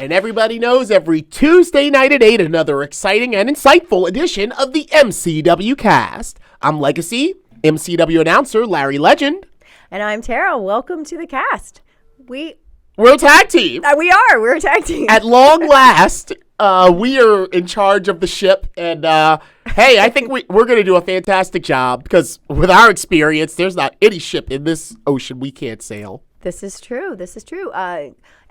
And everybody knows every Tuesday night at 8, another exciting and insightful edition of the MCW Cast. I'm Legacy, MCW announcer Larry Legend. And I'm Tara. Welcome to the cast. We're a tag team. We're a tag team. At long last, we are in charge of the ship. And, hey, I think we're going to do a fantastic job because with our experience, there's not any ship in this ocean we can't sail. This is true.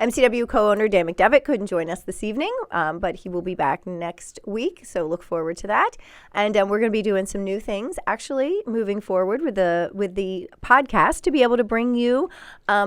MCW co-owner Dan McW couldn't join us this evening, but he will be back next week, so look forward to that. And we're going to be doing some new things, actually, moving forward with the podcast to be able to bring you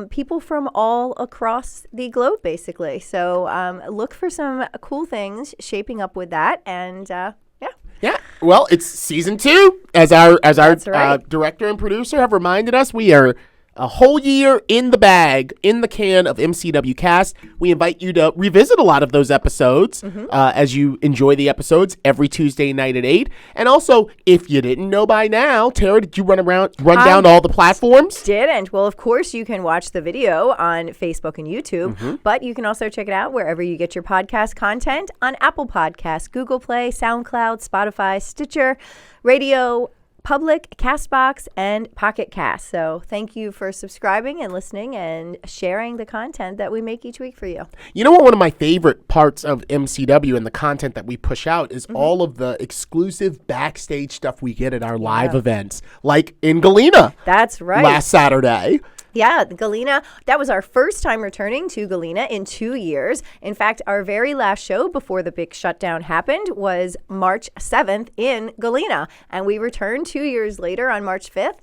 people from all across the globe, basically. So look for some cool things shaping up with that, and Yeah, well, it's season 2. As our right. Director and producer have reminded us, we are a whole year in the bag, in the can of MCW Cast. We invite you to revisit a lot of those episodes as you enjoy the episodes every Tuesday night at 8. And also, if you didn't know by now, Tara, did you run down all the platforms? Didn't. Well, of course, you can watch the video on Facebook and YouTube, but you can also check it out wherever you get your podcast content on Apple Podcasts, Google Play, SoundCloud, Spotify, Stitcher, Radio Public, CastBox, and Pocket Cast. So thank you for subscribing and listening and sharing the content that we make each week for you. You know what? One of my favorite parts of MCW and the content that we push out is all of the exclusive backstage stuff we get at our live events, like in Galena. That's right. Last Saturday. Yeah, Galena, that was our first time returning to Galena in 2 years. In fact, our very last show before the big shutdown happened was March 7th in Galena. And we returned 2 years later on March 5th.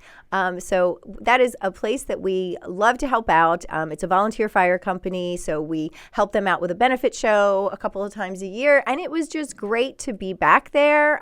So that is a place that we love to help out. It's a volunteer fire company, so we help them out with a benefit show a couple of times a year. And it was just great to be back there.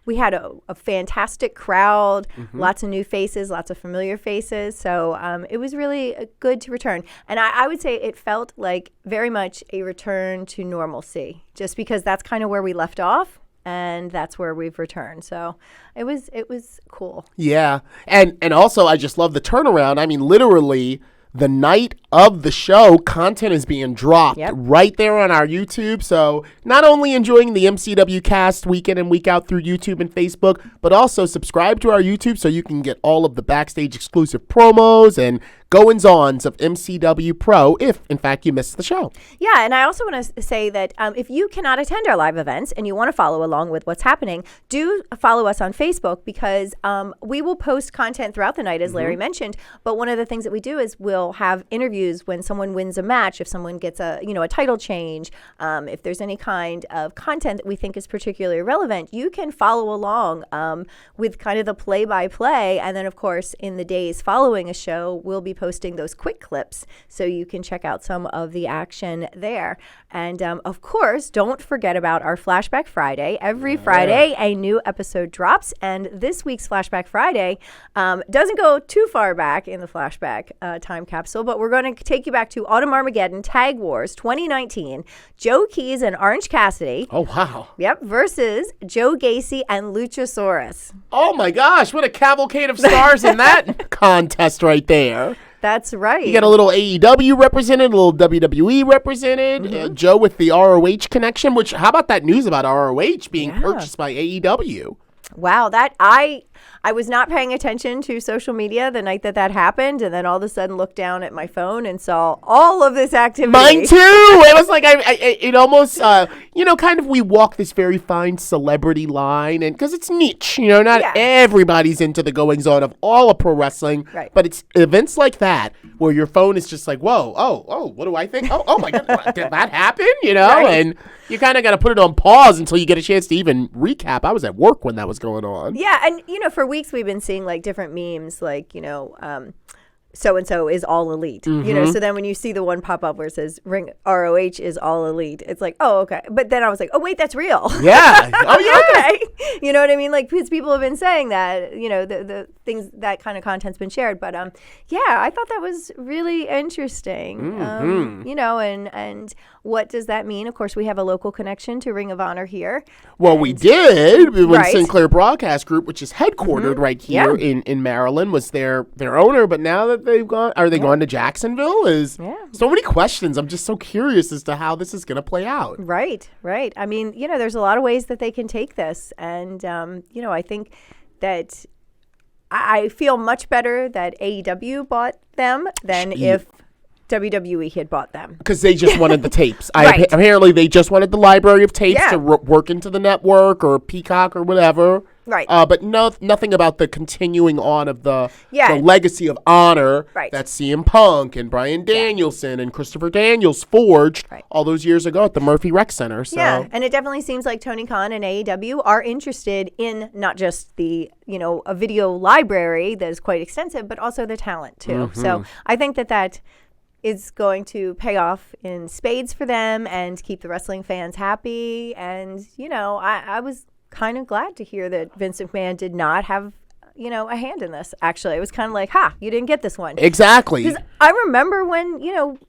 We had a fantastic crowd, lots of new faces, lots of familiar faces. So it was really good to return. And I would say it felt like very much a return to normalcy, just because that's kind of where we left off. And that's where we've returned. So it was cool. Yeah. And also, I just love the turnaround. I mean, literally, the night of the show, content is being dropped right there on our YouTube. So not only enjoying the MCW Cast week in and week out through YouTube and Facebook, but also subscribe to our YouTube so you can get all of the backstage exclusive promos and goings-ons of MCW Pro if, in fact, you missed the show. Yeah, and I also want to say that if you cannot attend our live events and you want to follow along with what's happening, do follow us on Facebook because we will post content throughout the night, as Larry mentioned. But one of the things that we do is we'll have interviews when someone wins a match, if someone gets a title change, if there's any kind of content that we think is particularly relevant, you can follow along with kind of the play-by-play. And then, of course, in the days following a show, we'll be posting those quick clips so you can check out some of the action there. And of course, don't forget about our Flashback Friday. Every Friday, a new episode drops. And this week's Flashback Friday doesn't go too far back in the flashback time capsule, but we're going to take you back to Autumn Armageddon Tag Wars 2019. Joe Keys and Orange Cassidy. Oh, wow. Yep. Versus Joe Gacy and Luchasaurus. Oh, my gosh. What a cavalcade of stars in that contest right there. That's right. You got a little AEW represented, a little WWE represented, Joe with the ROH connection, which, how about that news about ROH being purchased by AEW? Wow, that I was not paying attention to social media the night that happened, and then all of a sudden looked down at my phone and saw all of this activity. Mine too. It was like it almost kind of we walk this very fine celebrity line, and because it's niche, not everybody's into the goings on of all of pro wrestling, right? But it's events like that where your phone is just like, whoa, oh, what do I think? Oh my God, did that happen? Right. And you kind of got to put it on pause until you get a chance to even recap. I was at work when that was going on. Yeah, and for weeks we've been seeing like different memes, like so-and-so is all elite, so then when you see the one pop up where it says Ring ROH is all elite, it's like, oh, okay. But then I was like, oh, wait, that's real. Yeah. Oh, yeah. Okay. You know what I mean? Like, because people have been saying that, the things, that kind of content's been shared. But, I thought that was really interesting, and what does that mean? Of course, we have a local connection to Ring of Honor here. Well, we did when right. Sinclair Broadcast Group, which is headquartered right here in Maryland, was their owner. But now that they've gone? Are they going to Jacksonville? Yeah. So many questions. I'm just so curious as to how this is going to play out. Right. I mean, there's a lot of ways that they can take this. And, I think that I feel much better that AEW bought them than if WWE had bought them. Because they just wanted the tapes. Right. Apparently, they just wanted the library of tapes to work into the network or Peacock or whatever. Right. But nothing about the continuing on of the legacy of honor that CM Punk and Bryan Danielson and Christopher Daniels forged all those years ago at the Murphy Rec Center. So. Yeah, and it definitely seems like Tony Khan and AEW are interested in not just the, a video library that is quite extensive, but also the talent too. Mm-hmm. So I think that is going to pay off in spades for them and keep the wrestling fans happy. And, I was kind of glad to hear that Vince McMahon did not have, a hand in this, actually. It was kind of like, you didn't get this one. Exactly. Because I remember when,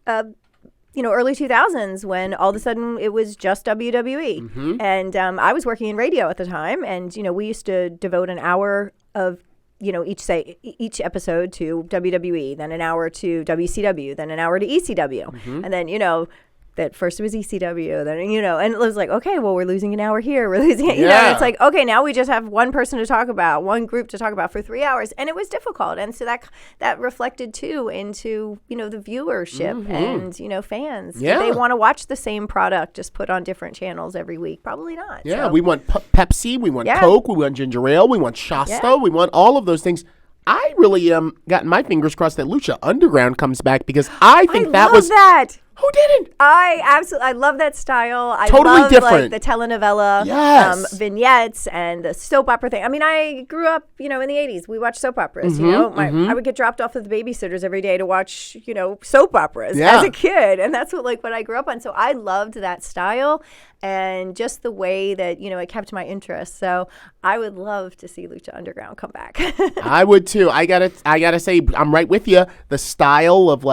early 2000s when all of a sudden it was just WWE. Mm-hmm. And I was working in radio at the time. And, we used to devote an hour of each episode to WWE, then an hour to WCW, then an hour to ECW. Mm-hmm. And then, that first it was ECW, then, and it was like, okay, well, we're losing an hour here. We're losing it. And it's like, okay, now we just have one person to talk about, one group to talk about for 3 hours. And it was difficult. And so that reflected too into, the viewership and, fans. Yeah. Do they want to watch the same product just put on different channels every week? Probably not. Yeah, so. we want Pepsi, we want Coke, we want ginger ale, we want Shasta, we want all of those things. I really gotten my fingers crossed that Lucha Underground comes back because I think that was that. Who didn't? I love that style. I Totally love different. Like the telenovela vignettes and the soap opera thing. I mean, I grew up, in the 80s. We watched soap operas, I would get dropped off with the babysitters every day to watch, soap operas as a kid. And that's what I grew up on. So I loved that style and just the way that, it kept my interest. So I would love to see Lucha Underground come back. I would too. I gotta say, I'm right with you. The style of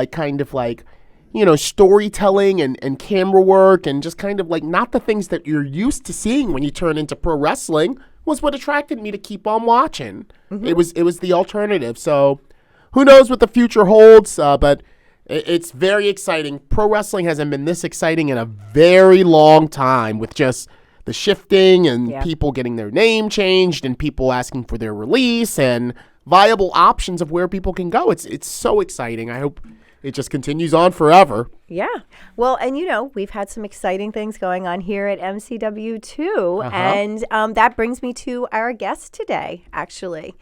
storytelling and camera work and just kind of not the things that you're used to seeing when you turn into pro wrestling was what attracted me to keep on watching. Mm-hmm. It was the alternative. So who knows what the future holds, but it's very exciting. Pro wrestling hasn't been this exciting in a very long time with just the shifting and people getting their name changed and people asking for their release and viable options of where people can go. It's so exciting. I hope it just continues on forever. Yeah. Well, and we've had some exciting things going on here at MCW too. Uh-huh. And that brings me to our guest today, actually.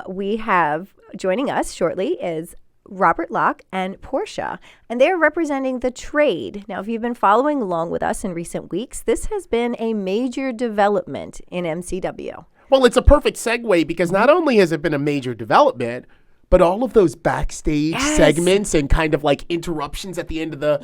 We have joining us shortly is Robert Locke and Portia, and they're representing the trade. Now, if you've been following along with us in recent weeks, this has been a major development in MCW. Well, it's a perfect segue because not only has it been a major development, but all of those backstage segments and kind of interruptions at the end of the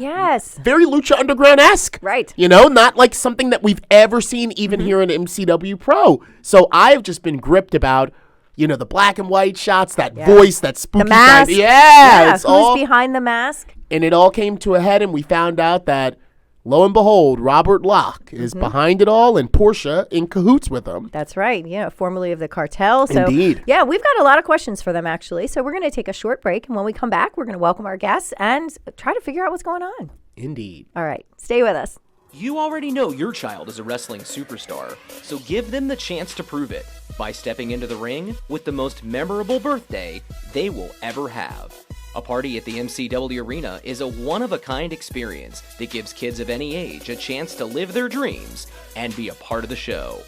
very Lucha Underground-esque. Right. Not like something that we've ever seen even here in MCW Pro. So I've just been gripped about, the black and white shots, that voice, that spooky the mask. It's who's all behind the mask? And it all came to a head and we found out that, lo and behold, Robert Locke is behind it all and Portia in cahoots with him. That's right. Formerly of the Cartel. So, Indeed. Yeah, we've got a lot of questions for them, actually. So we're going to take a short break. And when we come back, we're going to welcome our guests and try to figure out what's going on. Indeed. All right. Stay with us. You already know your child is a wrestling superstar, so give them the chance to prove it by stepping into the ring with the most memorable birthday they will ever have. A party at the MCW Arena is a one-of-a-kind experience that gives kids of any age a chance to live their dreams and be a part of the show.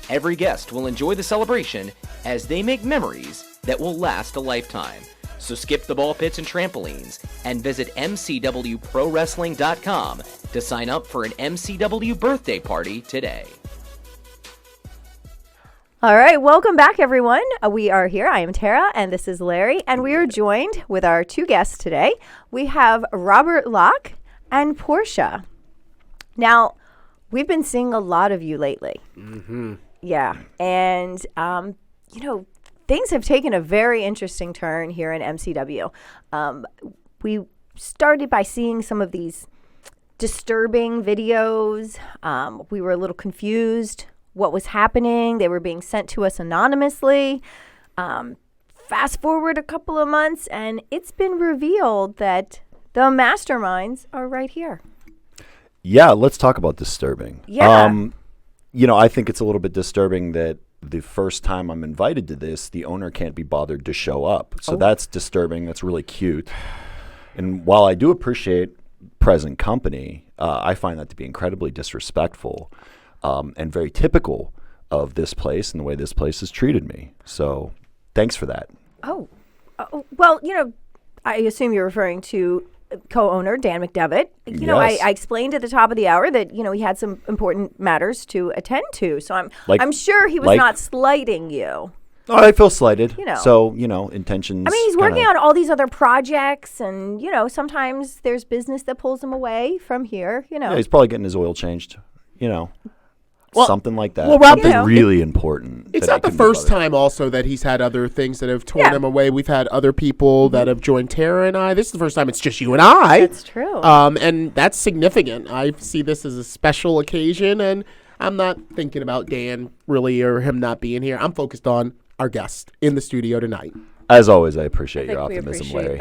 Every guest will enjoy the celebration as they make memories that will last a lifetime. So skip the ball pits and trampolines and visit MCWProWrestling.com to sign up for an MCW birthday party today. All right, welcome back, everyone. We are here. I am Tara, and this is Larry, and we are joined with our two guests today. We have Robert Locke and Portia. Now, we've been seeing a lot of you lately. Mm-hmm. Yeah, and, things have taken a very interesting turn here in MCW. We started by seeing some of these disturbing videos. We were a little confused what was happening. They were being sent to us anonymously. fast forward a couple of months, and it's been revealed that the masterminds are right here. Yeah, let's talk about disturbing. Yeah. I think it's a little bit disturbing that the first time I'm invited to this, the owner can't be bothered to show up. So that's disturbing. That's really cute. And while I do appreciate present company, I find that to be incredibly disrespectful and very typical of this place and the way this place has treated me. So thanks for that. Well, I assume you're referring to co-owner Dan McDevitt. I explained at the top of the hour that he had some important matters to attend to. So I'm sure he was not slighting you. Oh, I feel slighted. So intentions. I mean, he's working on all these other projects, and sometimes there's business that pulls him away from here. Yeah, he's probably getting his oil changed. Something like that. Well, Rob, something really important. It's not the first time also that he's had other things that have torn him away. We've had other people that have joined Tara and I. This is the first time it's just you and I. That's true. And that's significant. I see this as a special occasion, and I'm not thinking about Dan really or him not being here. I'm focused on our guest in the studio tonight. As always, I appreciate your optimism, Larry.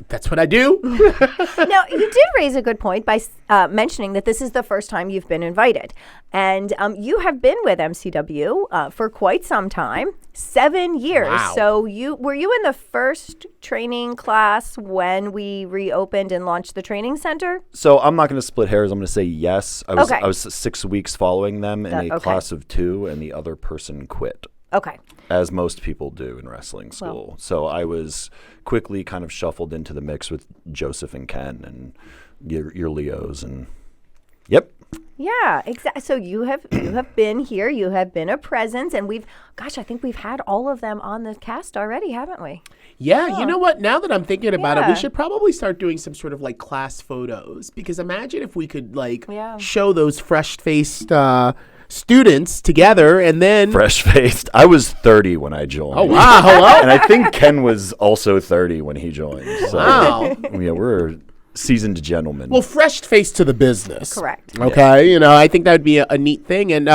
That's what I do. Now, you did raise a good point by mentioning that this is the first time you've been invited. And you have been with MCW for quite some time, 7 years. Wow. So were you in the first training class when we reopened and launched the training center? So I'm not going to split hairs. I'm going to say yes. I was 6 weeks following them in a class of 2, and the other person quit. Okay. As most people do in wrestling school. Well. So I was quickly kind of shuffled into the mix with Joseph and Ken and your Leos and yep. Yeah, exactly. So you have been here. You have been a presence, and I think we've had all of them on the cast already, haven't we? Yeah, you know what? Now that I'm thinking about it, we should probably start doing some sort of like class photos, because imagine if we could show those fresh-faced students together, and then fresh-faced. I was 30 when I joined. Oh wow! Hello. And I think Ken was also 30 when he joined. So, wow. Yeah, we're seasoned gentlemen. Well, fresh-faced to the business. Correct. Okay, I think that would be a neat thing. And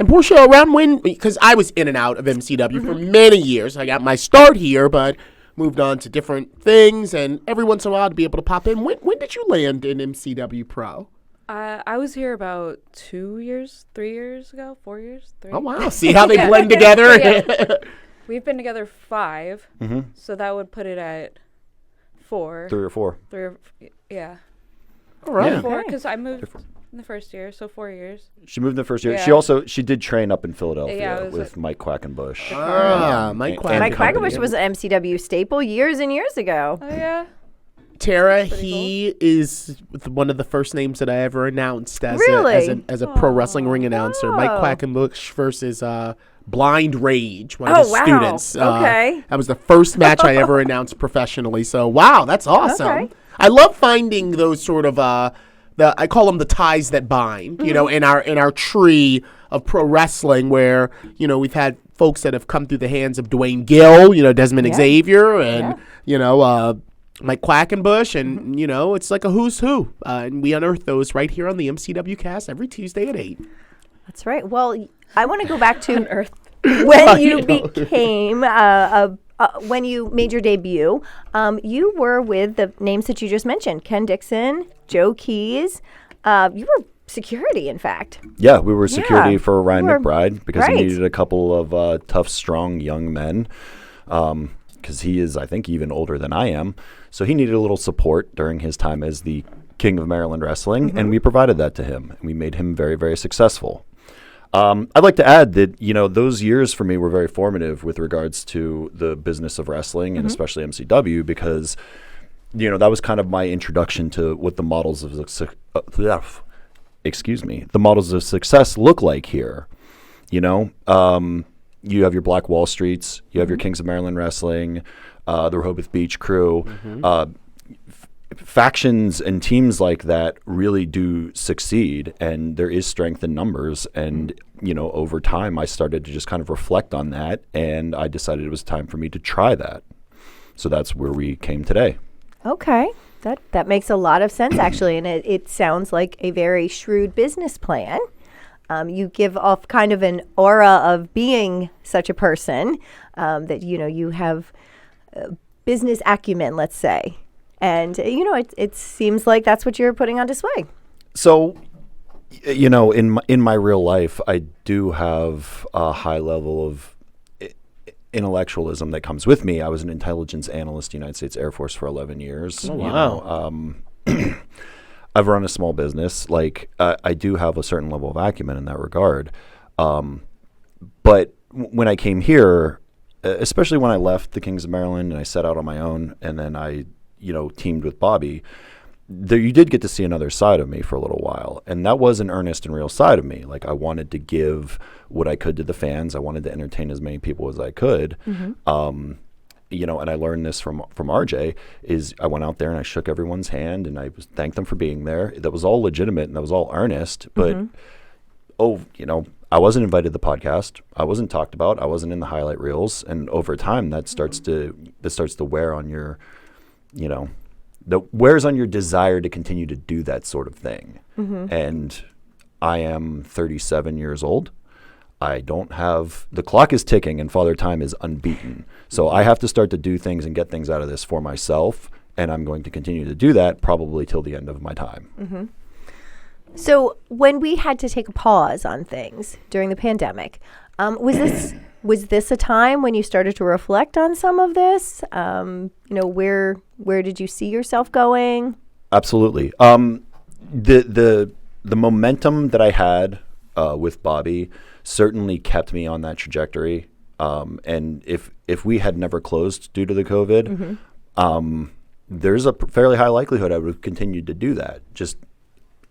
Portia, around when? Because I was in and out of MCW for many years. I got my start here, but moved on to different things, and every once in a while to be able to pop in. When did you land in MCW Pro? I was here about 2 years, 3 years ago, 4 years, 3. Oh, wow. See how they blend together? Yeah. We've been together 5, so that would put it at 4. 3 or 4. Yeah. All right. Yeah. 4, because I moved in the first year, so 4 years. She moved in the first year. Yeah. She did train up in Philadelphia with Mike Quackenbush. Mike Quackenbush. Mike Quackenbush was an MCW staple years and years ago. Oh, yeah. Tara, he is one of the first names that I ever announced as a pro wrestling ring announcer. Mike Quackenbush versus Blind Rage, one of his students. Okay. That was the first match I ever announced professionally. So, wow, that's awesome. Okay. I love finding those sort of I call them the ties that bind. In our tree of pro wrestling, where we've had folks that have come through the hands of Dwayne Gill, Desmond Xavier, and Mike Quackenbush, and it's like a who's who, and we unearth those right here on the MCW Cast every Tuesday at 8. That's right. Well, I want to go back to when you became when you made your debut. You were with the names that you just mentioned: Ken Dixon, Joe Keys. You were security, in fact. Yeah, we were security for Ryan McBride, because he needed a couple of tough, strong young men. Because he is, I think, even older than I am. So he needed a little support during his time as the King of Maryland Wrestling, and we provided that to him. And we made him very, very successful. I'd like to add that, those years for me were very formative with regards to the business of wrestling, and especially MCW, because, that was kind of my introduction to what the models of the models of success look like here. You have your Black Wall Streets, you have your Kings of Maryland Wrestling, the Rehoboth Beach Crew. Factions and teams like that really do succeed, and there is strength in numbers. And, over time, I started to just kind of reflect on that, and I decided it was time for me to try that. So that's where we came today. Okay. That makes a lot of sense, actually, and it sounds like a very shrewd business plan. You give off kind of an aura of being such a person that, you have business acumen, let's say. And, it seems like that's what you're putting on display. So, in my real life, I do have a high level of intellectualism that comes with me. I was an intelligence analyst, United States Air Force, for 11 years. Oh, wow. I've run a small business. I do have a certain level of acumen in that regard. But when I came here, especially when I left the Kings of Maryland and I set out on my own, and then I, teamed with Bobby, you did get to see another side of me for a little while. And that was an earnest and real side of me. I wanted to give what I could to the fans. I wanted to entertain as many people as I could. Mm-hmm. And I learned this from RJ, is I went out there and I shook everyone's hand and I thanked them for being there. That was all legitimate and that was all earnest. But, I wasn't invited to the podcast. I wasn't talked about. I wasn't in the highlight reels. And over time, that starts to wear on your, wears on your desire to continue to do that sort of thing. Mm-hmm. And I am 37 years old. I don't have, the clock is ticking and Father Time is unbeaten. So I have to start to do things and get things out of this for myself. And I'm going to continue to do that probably till the end of my time. Mm-hmm. So when we had to take a pause on things during the pandemic, was this a time when you started to reflect on some of this? Where did you see yourself going? Absolutely. The momentum that I had with Bobby certainly kept me on that trajectory. And if we had never closed due to the COVID, mm-hmm. There's a fairly high likelihood I would have continued to do that. Just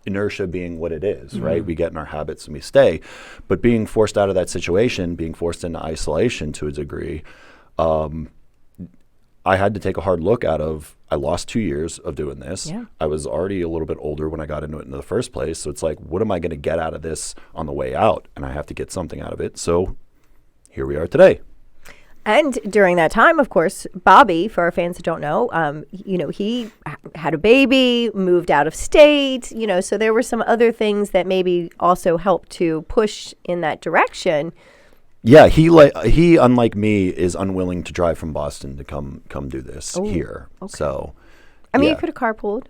inertia being what it is, mm-hmm. right? We get in our habits and we stay. But being forced out of that situation, being forced into isolation to a degree, I had to take a hard look I lost 2 years of doing this. Yeah. I was already a little bit older when I got into it in the first place. So it's what am I going to get out of this on the way out? And I have to get something out of it. So here we are today. And during that time, of course, Bobby, for our fans who don't know, he had a baby, moved out of state, so there were some other things that maybe also helped to push in that direction. Yeah, he unlike me is unwilling to drive from Boston to come do this here. Okay. So, you could have carpooled.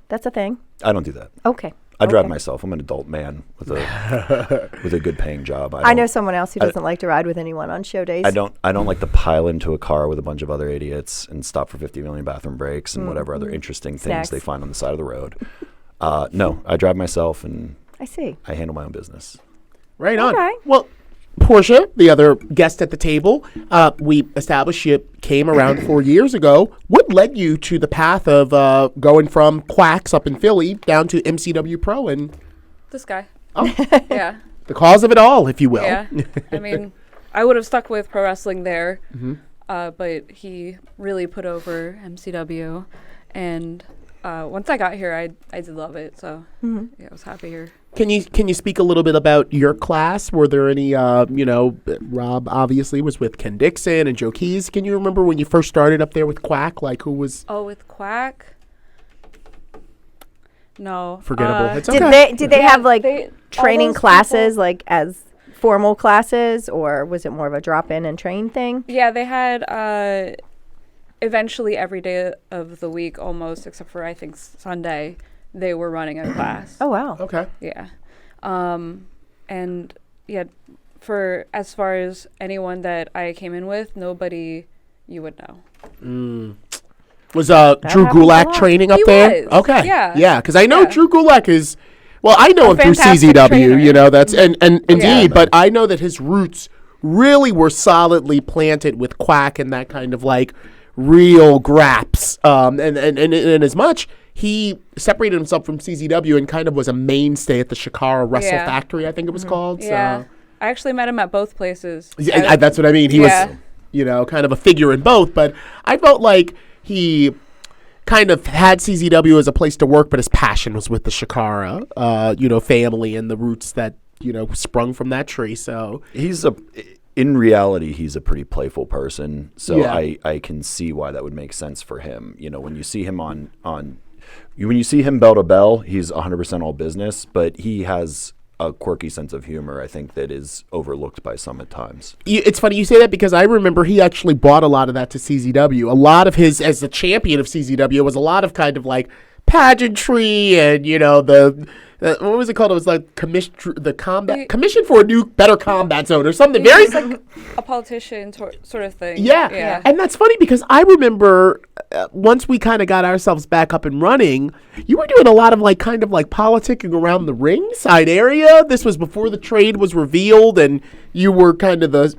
That's a thing. I don't do that. Okay. I drive myself. I'm an adult man with a good paying job. I know someone else who doesn't like to ride with anyone on show days. I don't like to pile into a car with a bunch of other idiots and stop for 50 million bathroom breaks and whatever other interesting things they find on the side of the road. No, I drive myself and I see. I handle my own business. Right on. Okay. Well, Portia, the other guest at the table, we established you came around 4 years ago. What led you to the path of going from Quacks up in Philly down to MCW Pro? And this guy. Oh, yeah. The cause of it all, if you will. Yeah. I would have stuck with pro wrestling there, mm-hmm. But he really put over MCW. And once I got here, I did love it. So I was happy here. Can you speak a little bit about your class? Were there any, Rob obviously was with Ken Dixon and Joe Keys. Can you remember when you first started up there with Quack? Who was? Oh, with Quack? No. Forgettable. It's okay. Did they have training classes, as formal classes, or was it more of a drop-in and train thing? Yeah, they had eventually every day of the week almost, except for I think Sunday. They were running a class. Oh, wow. Okay. Yeah. And yeah, for as far as anyone that I came in with, nobody you would know. Was Drew Gulak training up there? Was. Okay. Yeah. Yeah, because I know Drew Gulak is, well, I know him through CZW, trainer. That's, and indeed, but I know that his roots really were solidly planted with Quack and that kind of real graps. And as much, he separated himself from CZW and kind of was a mainstay at the Shikara Wrestle Factory, I think it was called. Yeah. So. I actually met him at both places. Yeah, that's what I mean. He was, kind of a figure in both, but I felt like he kind of had CZW as a place to work, but his passion was with the Shikara, family and the roots that, sprung from that tree. So in reality, he's a pretty playful person. So I can see why that would make sense for him. When you see him when you see him bell to bell, he's 100% all business, but he has a quirky sense of humor, I think, that is overlooked by some at times. It's funny you say that because I remember he actually brought a lot of that to CZW. A lot of his, as the champion of CZW, was a lot of kind of like pageantry and, what was it called? It was like commission for a new, better combat zone or something. Very like a politician sort of thing. Yeah. And that's funny because I remember once we kind of got ourselves back up and running, you were doing a lot of kind of politicking around the ringside area. This was before the trade was revealed, and you were kind of the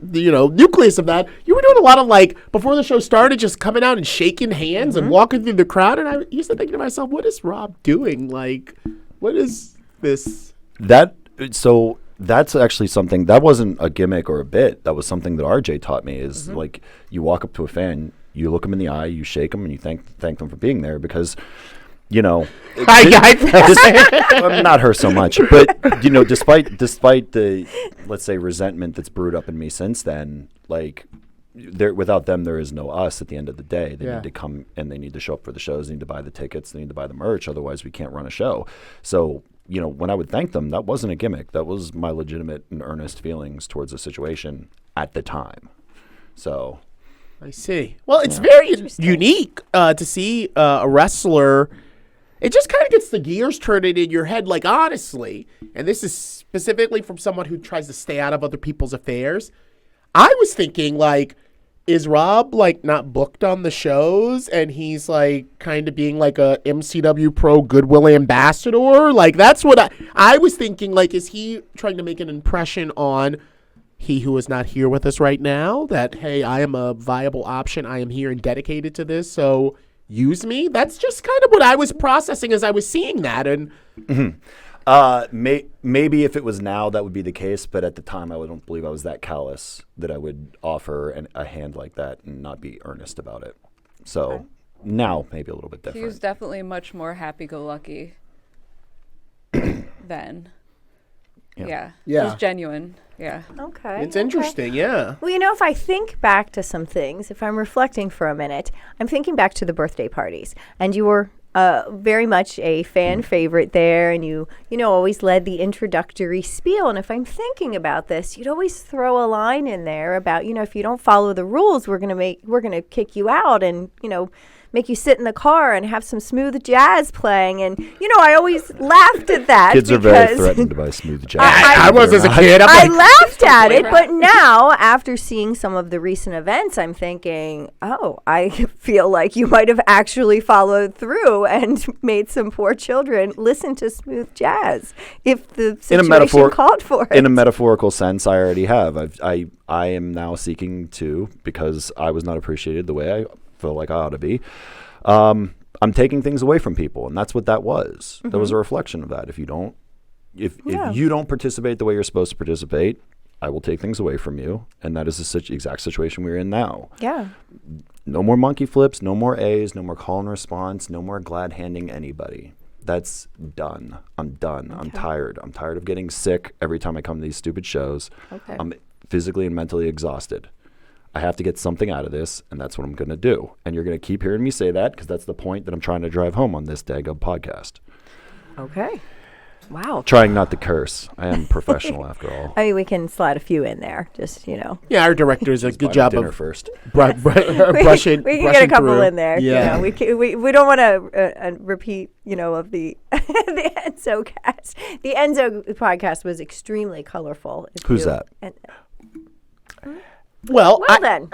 nucleus of that. You were doing a lot of before the show started, just coming out and shaking hands and walking through the crowd. And I used to think to myself, what is Rob doing? What is this? So that's actually something that wasn't a gimmick or a bit. That was something that RJ taught me is you walk up to a fan, you look them in the eye, you shake them, and you thank them for being there because, not her so much, but despite the, let's say, resentment that's brewed up in me since then, without them, there is no us at the end of the day. They need to come and they need to show up for the shows. They need to buy the tickets. They need to buy the merch. Otherwise, we can't run a show. So, when I would thank them, that wasn't a gimmick. That was my legitimate and earnest feelings towards the situation at the time. So, I see. Well, it's very unique to see a wrestler. It just kind of gets the gears turning in your head, honestly. And this is specifically from someone who tries to stay out of other people's affairs. I was thinking, is Rob, not booked on the shows and he's, kind of being a MCW Pro Goodwill ambassador? That's what I was thinking, is he trying to make an impression on he who is not here with us right now that, hey, I am a viable option. I am here and dedicated to this, so use me? That's just kind of what I was processing as I was seeing that. And maybe if it was now, that would be the case. But at the time, I don't believe I was that callous that I would offer a hand like that and not be earnest about it. So now, maybe a little bit different. He was definitely much more happy-go-lucky then. Yeah. It was genuine. Yeah. Okay. It's interesting, yeah. Well, if I think back to some things, if I'm reflecting for a minute, I'm thinking back to the birthday parties. And you were very much a fan favorite there, and you always led the introductory spiel. And if I'm thinking about this, you'd always throw a line in there about, if you don't follow the rules, we're gonna kick you out, and make you sit in the car and have some smooth jazz playing. And I always laughed at that. Kids are very threatened by smooth jazz. I was as a kid. I laughed at it, but now after seeing some of the recent events, I'm thinking, I feel like you might have actually followed through and made some poor children listen to smooth jazz if the situation called for it. In a metaphorical sense, I already have. I am now seeking to, because I was not appreciated the way I feel like I ought to be. I'm taking things away from people, and that's what that was. That was a reflection of that. If you don't participate the way you're supposed to participate, I will take things away from you, and that is the exact situation we're in now. Yeah. No more monkey flips, no more A's, no more call and response, no more glad handing anybody. That's done. I'm done. Okay. I'm tired. I'm tired of getting sick every time I come to these stupid shows. Okay. I'm physically and mentally exhausted. I have to get something out of this, and that's what I'm going to do. And you're going to keep hearing me say that because that's the point that I'm trying to drive home on this daggum podcast. Okay. Wow. Trying not to curse. I am professional after all. I mean, we can slide a few in there, just, Yeah, our director does a good job dinner of first. brushing. We can get a couple through. in there. Yeah. We don't want to repeat, of the the Enzo cast. The Enzo podcast was extremely colorful. Who's that? Well, then.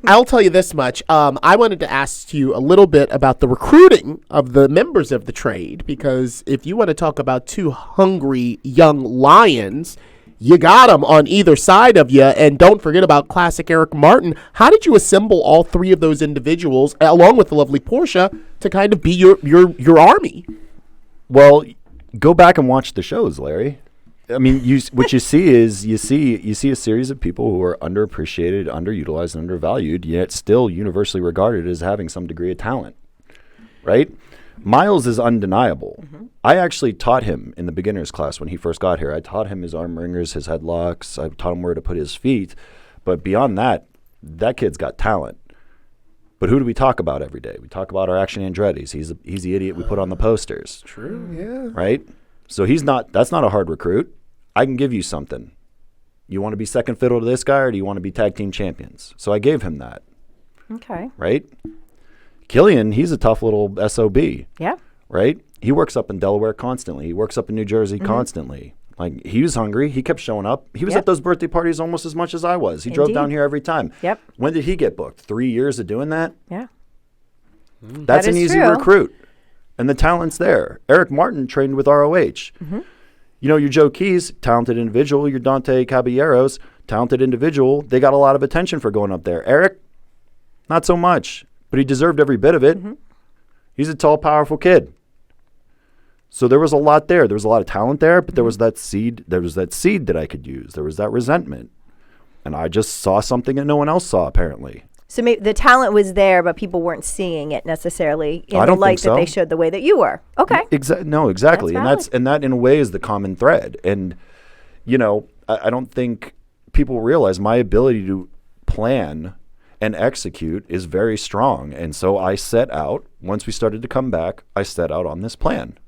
I'll tell you this much. I wanted to ask you a little bit about the recruiting of the members of the trade, because if you want to talk about two hungry young lions, you got them on either side of you. And don't forget about classic Eric Martin. How did you assemble all three of those individuals, along with the lovely Portia, to kind of be your army? Well, go back and watch the shows, Larry. I mean, what you see is you see a series of people who are underappreciated, underutilized, and undervalued, yet still universally regarded as having some degree of talent, right? Miles is undeniable. Mm-hmm. I actually taught him in the beginner's class when he first got here. I taught him his arm ringers, his headlocks. I taught him where to put his feet. But beyond that, that kid's got talent. But who do we talk about every day? We talk about our Action Andretti's. He's the idiot we put on the posters. True, yeah. Right? So that's not a hard recruit. I can give you something. You want to be second fiddle to this guy, or do you want to be tag team champions? So I gave him that. Okay. Right? Killian, he's a tough little SOB. Yeah. Right? He works up in Delaware constantly. He works up in New Jersey constantly. Like, he was hungry. He kept showing up. He was at those birthday parties almost as much as I was. He drove down here every time. Yep. When did he get booked? 3 years of doing that? Yeah. That's an easy recruit. And the talent's there. Eric Martin trained with ROH. You know, your Joe Keys, talented individual. Your Dante Caballeros, talented individual. They got a lot of attention for going up there. Eric, not so much. But he deserved every bit of it. He's a tall, powerful kid. So there was a lot there. There was a lot of talent there, but there was that seed. There was that seed that I could use. There was that resentment. And I just saw something that no one else saw, apparently. So maybe the talent was there, but people weren't seeing it necessarily in the light that they should, the way that you were. Okay. No, exactly. That's and that in a way is the common thread. And, you know, I don't think people realize my ability to plan and execute is very strong. And so I set out, once we started to come back, I set out on this plan.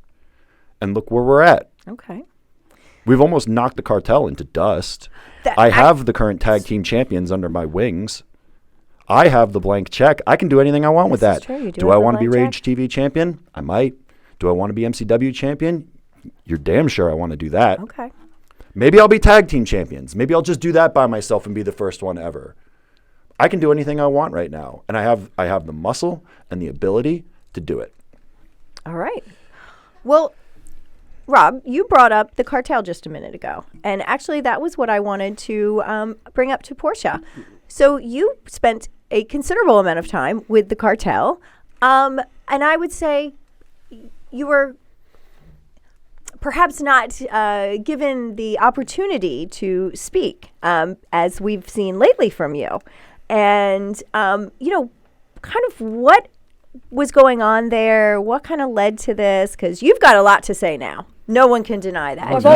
And look where we're at. Okay. We've almost knocked the Cartel into dust. I have the current tag team champions under my wings. I have the blank check. I can do anything I want with that. Do I want to be Rage TV champion? I might. Do I want to be MCW champion? You're damn sure I want to do that. Okay. Maybe I'll be tag team champions. Maybe I'll just do that by myself and be the first one ever. I can do anything I want right now. And I have the muscle and the ability to do it. All right. Well, Rob, you brought up the Cartel just a minute ago. And actually, that was what I wanted to bring up to Portia. So you spent a considerable amount of time with the Cartel. And I would say you were perhaps not given the opportunity to speak, as we've seen lately from you. And, you know, kind of what was going on there? What kind of led to this? Because you've got a lot to say now. No one can deny that. I've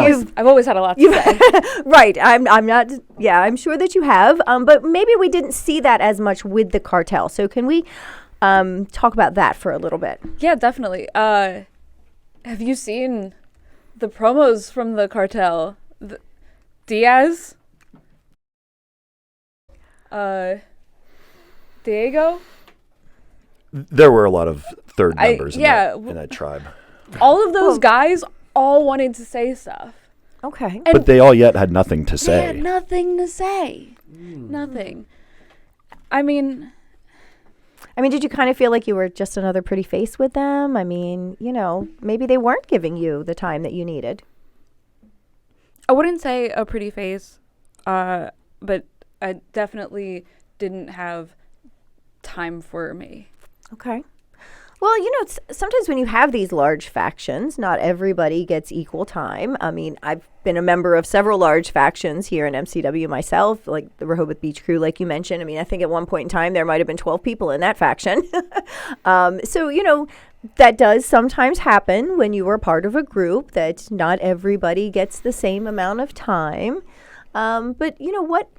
always had a lot to say. Right. I'm not. Yeah, I'm sure that you have. But maybe we didn't see that as much with the Cartel. So can we talk about that for a little bit? Yeah, definitely. Have you seen the promos from the Cartel? Diaz? Diego? There were a lot of third members in that tribe. All of those guys all wanted to say stuff. Okay. But they all yet had nothing to say. They had nothing to say. Nothing. I mean, did you kind of feel like you were just another pretty face with them? I mean, you know, maybe they weren't giving you the time that you needed. I wouldn't say a pretty face, but I definitely didn't have time for me. Okay. Well, you know, sometimes when you have these large factions, not everybody gets equal time. I mean, I've been a member of several large factions here in MCW myself, like the Rehoboth Beach Crew, like you mentioned. I mean, I think at one point in time, there might have been 12 people in that faction. So, you know, that does sometimes happen when you are part of a group, that not everybody gets the same amount of time. But, you know, what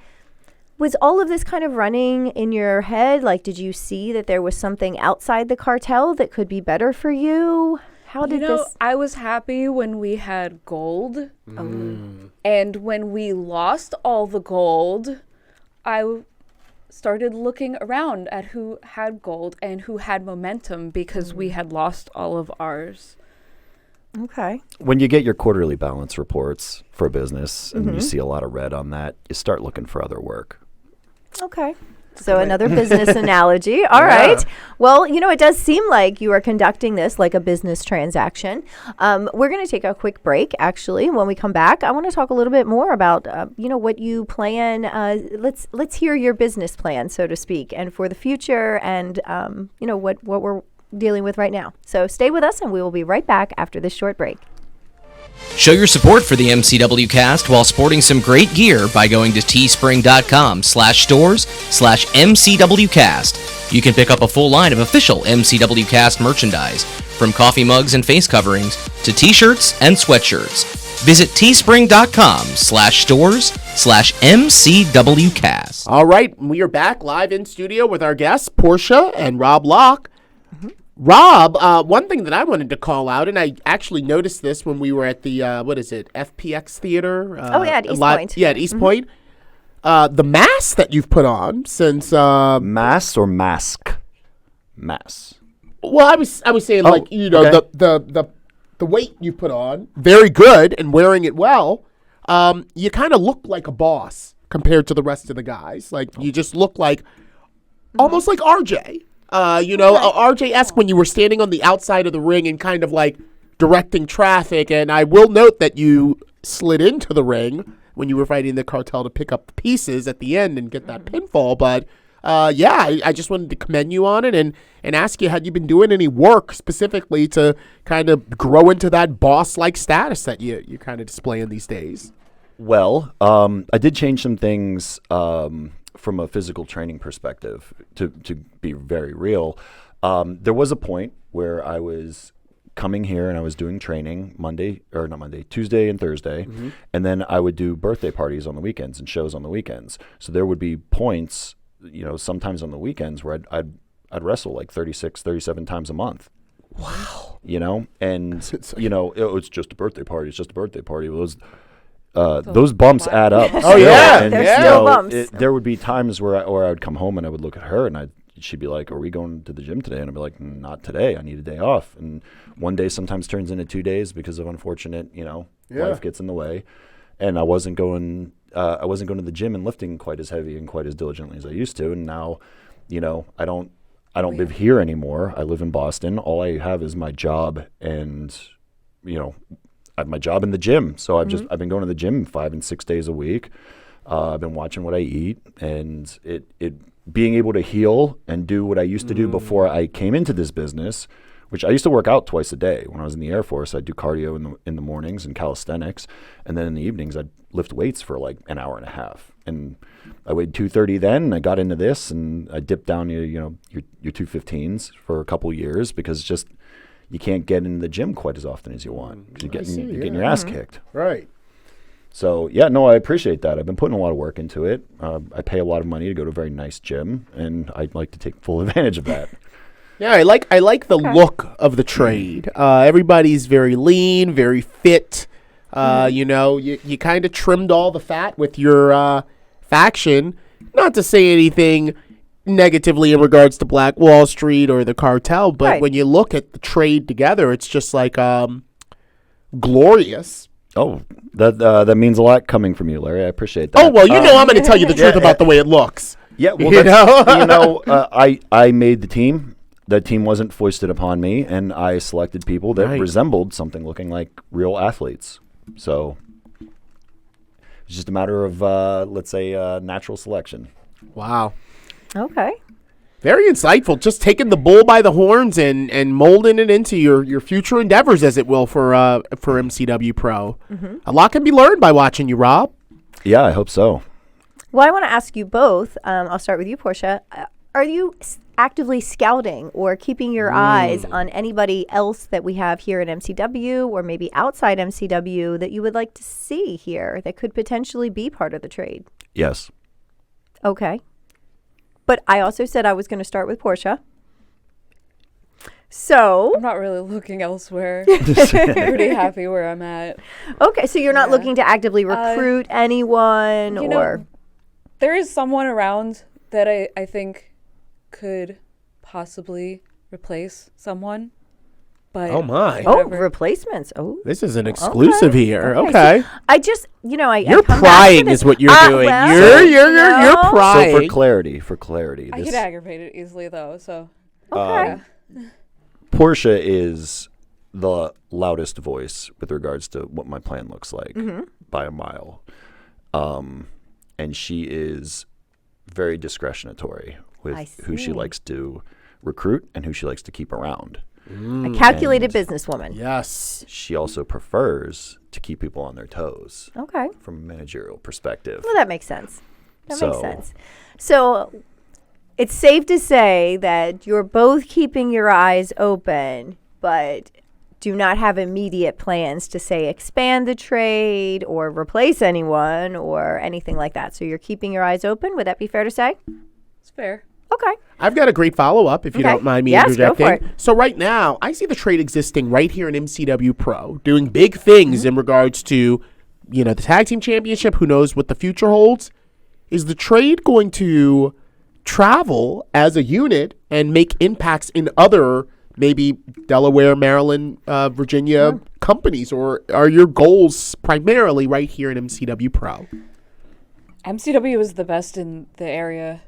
was all of this kind of running in your head? Like, did you see that there was something outside the Cartel that could be better for you? How did this? I was happy when we had gold. And when we lost all the gold, I started looking around at who had gold and who had momentum, because we had lost all of ours. Okay. When you get your quarterly balance reports for a business and you see a lot of red on that, you start looking for other work. Okay. So another business analogy. All right. Well, you know, it does seem like you are conducting this like a business transaction. We're going to take a quick break, actually. When we come back, I want to talk a little bit more about, you know, what you plan. Let's hear your business plan, so to speak, and for the future, and, you know, what we're dealing with right now. So stay with us, and we will be right back after this short break. Show your support for the MCW Cast while sporting some great gear by going to teespring.com/stores/MCW Cast. You can pick up a full line of official MCW Cast merchandise, from coffee mugs and face coverings to t-shirts and sweatshirts. Visit teespring.com/stores/MCW Cast. All right, we are back live in studio with our guests, Portia and Rob Locke. Rob, one thing that I wanted to call out, and I actually noticed this when we were at the, FPX Theater? At East Point. Yeah, at East Point. The mask that you've put on since... Mask or mask? Mask. Well, I was saying, okay. the weight you put on, very good, and wearing it well, you kind of look like a boss compared to the rest of the guys. Like, you just look like, almost like RJ. RJ-esque when you were standing on the outside of the ring and kind of like directing traffic. And I will note that you slid into the ring when you were fighting the Cartel to pick up the pieces at the end and get that pinfall. But I just wanted to commend you on it and ask you, had you been doing any work specifically to kind of grow into that boss-like status that you kind of display in these days? Well, I did change some things from a physical training perspective, to be very real. There was a point where I was coming here and I was doing training Tuesday and Thursday, and then I would do birthday parties on the weekends and shows on the weekends. So there would be points, sometimes on the weekends where I'd wrestle like 36, 37 times a month. Wow. And it's just a birthday party. It's just a birthday party. Those bumps add up. Oh yeah, and, there's still bumps. There would be times where I would come home and I would look at her and she'd be like, "Are we going to the gym today?" And I'd be like, "Not today. I need a day off." And one day sometimes turns into 2 days because of unfortunate, life gets in the way. And I wasn't going to the gym and lifting quite as heavy and quite as diligently as I used to. And now, I don't live here anymore. I live in Boston. All I have is my job and, I have my job in the gym. So I've been going to the gym 5 and 6 days a week. I've been watching what I eat, and it being able to heal and do what I used to do before I came into this business, which I used to work out twice a day. When I was in the Air Force, I'd do cardio in the mornings and calisthenics, and then in the evenings I'd lift weights for like an hour and a half. And I weighed 230 then, and I got into this, and I dipped down your 215s for a couple years because just you can't get into the gym quite as often as you want because you're getting your ass kicked. Right. So, I appreciate that. I've been putting a lot of work into it. I pay a lot of money to go to a very nice gym, and I'd like to take full advantage of that. Yeah, I like the look of the trade. Everybody's very lean, very fit. You kind of trimmed all the fat with your faction. Not to say anything negatively in regards to Black Wall Street or the Cartel, but when you look at the trade together, it's just like glorious. Oh, that means a lot coming from you, Larry. I appreciate that. Oh, well, I'm going to tell you the truth about the way it looks. Yeah, well, I made the team. The team wasn't foisted upon me, and I selected people that resembled something looking like real athletes. So it's just a matter of, let's say, natural selection. Wow. Okay. Very insightful. Just taking the bull by the horns and molding it into your future endeavors, as it will, for MCW Pro. A lot can be learned by watching you, Rob. Yeah, I hope so. Well, I want to ask you both. I'll start with you, Portia. Are you actively scouting or keeping your eyes on anybody else that we have here at MCW or maybe outside MCW that you would like to see here that could potentially be part of the trade? Yes. Okay. But I also said I was going to start with Portia. So I'm not really looking elsewhere. I'm pretty happy where I'm at. Okay, so you're not looking to actively recruit anyone or... There is someone around that I think could possibly replace someone. But oh, my. Oh, replacements. Oh. This is an exclusive here. Okay. So I just, you're prying is what you're doing. Well, you're prying. So for clarity. I get aggravated easily, though, so. Okay. Portia is the loudest voice with regards to what my plan looks like by a mile. And she is very discretionary with who she likes to recruit and who she likes to keep around. A calculated businesswoman. Yes. She also prefers to keep people on their toes. Okay. From a managerial perspective. Well, that makes sense. Makes sense. So it's safe to say that you're both keeping your eyes open, but do not have immediate plans to, say, expand the trade or replace anyone or anything like that. So you're keeping your eyes open. Would that be fair to say? It's fair. Okay. I've got a great follow-up, if you don't mind me Yes, interjecting. go for it. So right now, I see the trade existing right here in MCW Pro, doing big things in regards to, the Tag Team Championship. Who knows what the future holds? Is the trade going to travel as a unit and make impacts in other, maybe Delaware, Maryland, Virginia companies? Or are your goals primarily right here in MCW Pro? MCW is the best in the area.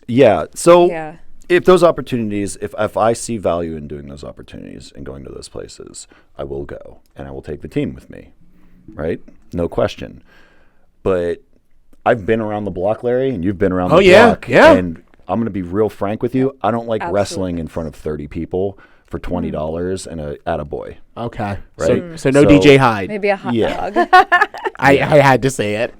Yeah. So Yeah. if those opportunities, if I see value in doing those opportunities and going to those places, I will go and I will take the team with me, right? No question. But I've been around the block, Larry, and you've been around the block. Yeah. And I'm going to be real frank with you. I don't like Absolutely. wrestling in front of 30 people for $20 and a attaboy. Okay. Right. So no DJ Hyde. Maybe a hot Yeah. dog. I had to say it.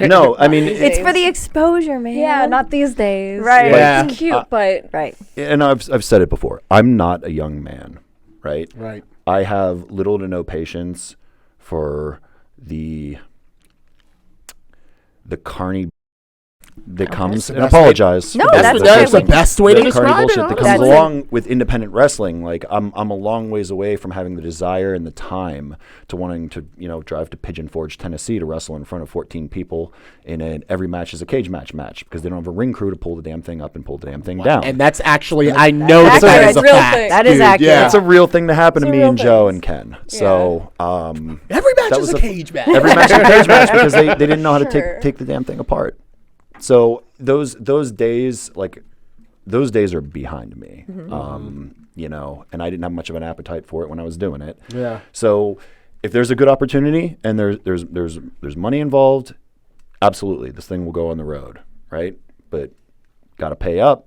No, I mean, It's for the exposure, man. Yeah, not these days. Right. Yeah. It's cute, but Right. and I've said it before. I'm not a young man, right? Right. I have little to no patience for the carny that comes, the and best way- apologize. No, for that's the- okay. That's the best way to the carny describe it. bullshit that honestly. comes That's it. along with independent wrestling. Like I'm a long ways away from having the desire and the time to wanting to drive to Pigeon Forge, Tennessee to wrestle in front of 14 people in every match is a cage match because they don't have a ring crew to pull the damn thing up and pull the damn thing down. And that's actually, I know That's that accurate. is a Real fact. thing. That is dude. accurate. Yeah. It's a real thing to happen to It's a me real and Joe thing. and Ken. So Every match that is was a a- cage match. every match is a cage match because they didn't know how to Sure. take the damn thing apart. So those days are behind me. And I didn't have much of an appetite for it when I was doing it. Yeah. So if there's a good opportunity and there's money involved, absolutely this thing will go on the road, right? But got to pay up,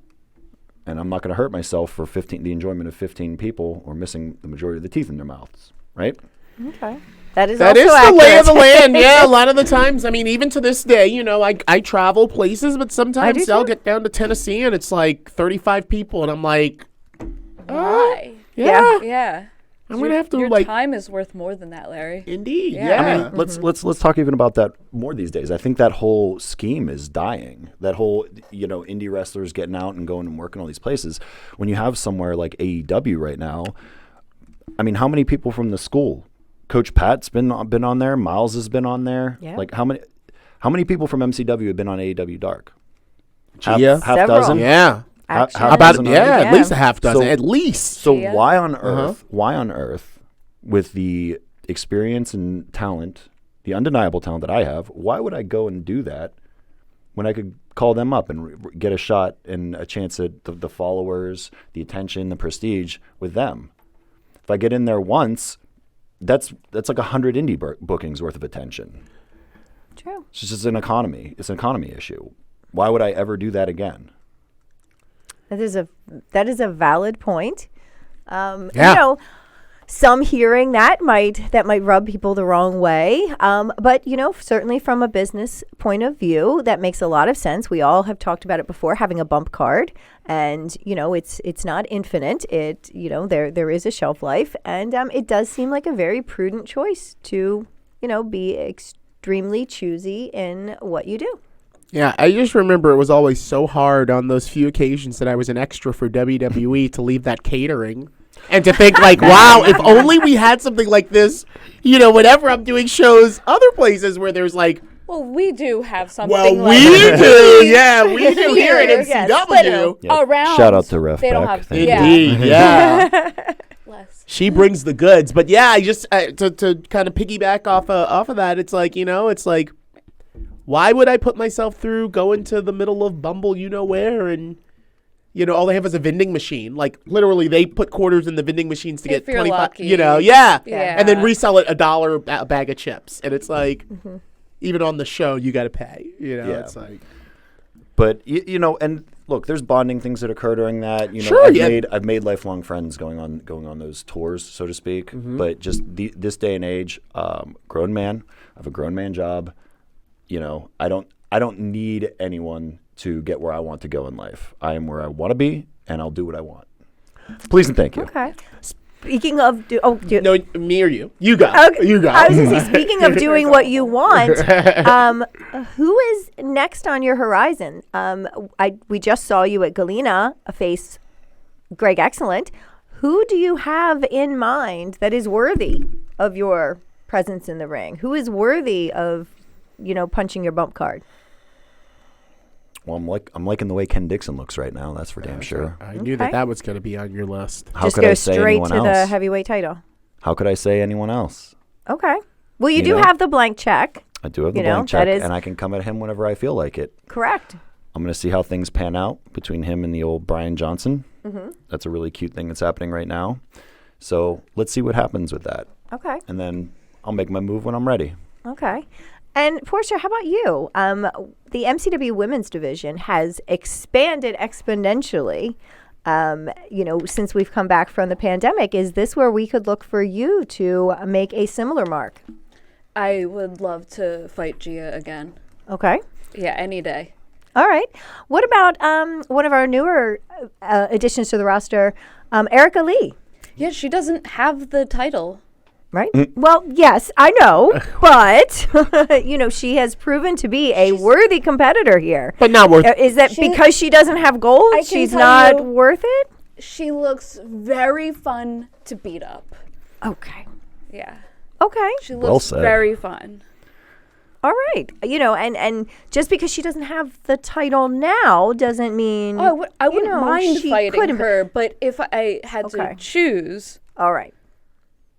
and I'm not going to hurt myself for the enjoyment of 15 people or missing the majority of the teeth in their mouths, right? Okay. That is That also is the accurate. lay of the land. Yeah, a lot of the times. I mean, even to this day, I travel places, but sometimes do I'll too. get down to Tennessee and it's like 35 people, and I'm like, why? yeah, Yeah. I'm going to have to Your like, time is worth more than that, Larry. indeed, Yeah. yeah. I mean, let's talk even about that more these days. I think that whole scheme is dying. That whole indie wrestlers getting out and going and working all these places. When you have somewhere like AEW right now, I mean, how many people from the school? Coach Pat's been on there. Miles has been on there. Yeah. Like how many people from MCW have been on AEW Dark? Gia? Half Several. dozen. Yeah. Actually. Half About, dozen yeah, already? at least a half dozen, So- at least. So Gia? why on earth, with the experience and talent, the undeniable talent that I have, why would I go and do that when I could call them up and get a shot and a chance at the followers, the attention, the prestige with them? If I get in there once, that's like 100 indie bookings worth of attention. True. It's just an economy. It's an economy issue. Why would I ever do that again? That is a valid point. Yeah. Some hearing that might rub people the wrong way. But certainly from a business point of view, that makes a lot of sense. We all have talked about it before, having a bump card, and it's not infinite. There is a shelf life, and it does seem like a very prudent choice to be extremely choosy in what you do. Yeah, I just remember it was always so hard on those few occasions that I was an extra for WWE to leave that catering. And to think like, wow, if only we had something like this, whenever I'm doing shows other places where there's like, Well, we do have something well, like we do. Yeah, we do here at Yes, MCW. Yeah. around. Shout out to Ref They don't Beck. have. Thank Yeah. Indeed, yeah. Less. She brings the goods. But yeah, I just, to kind of piggyback off of that, it's like, it's like, why would I put myself through going to the middle of Bumble, where, and all they have is a vending machine. Like literally, they put quarters in the vending machines to If get you're 25. lucky. Yeah, Yeah. and then resell it $1 a bag of chips, and it's like, even on the show, you got to pay. It's like, But and look, there's bonding things that occur during that. Sure, I've made lifelong friends going on those tours, so to speak. But just this day and age, grown man, I have a grown man job. I don't need anyone to get where I want to go in life. I am where I want to be, and I'll do what I want. Please and thank you. Okay. Speaking of, no, me or you? You go. Okay. You go. I was going to say, speaking of doing what you want, who is next on your horizon? We just saw you at Galena face Greg Excellent. Who do you have in mind that is worthy of your presence in the ring? Who is worthy of, punching your bump card? Well, I'm liking the way Ken Dixon looks right now. That's for damn sure. I knew that was going to be on your list. How Just could go I say straight anyone to else? the heavyweight title. How could I say anyone else? Okay. Well, you do have the blank check. I do have the blank check, and I can come at him whenever I feel like it. Correct. I'm going to see how things pan out between him and the old Brian Johnson. Mm-hmm. That's a really cute thing that's happening right now. So let's see what happens with that. Okay. And then I'll make my move when I'm ready. Okay. And Portia, how about you? The MCW women's division has expanded exponentially, since we've come back from the pandemic. Is this where we could look for you to make a similar mark? I would love to fight Gia again. Okay. Yeah, any day. All right. What about one of our newer additions to the roster, Erica Lee? Yeah, she doesn't have the title. Right? Well, yes, I know, but, she has proven to be a worthy competitor here. But not worth Is that because she doesn't have gold, she's not worth it? She looks very fun to beat up. Okay. Yeah. Okay. She looks very fun. All right. And just because she doesn't have the title now doesn't mean... Oh, I wouldn't mind fighting her, but but if I had to choose... All right.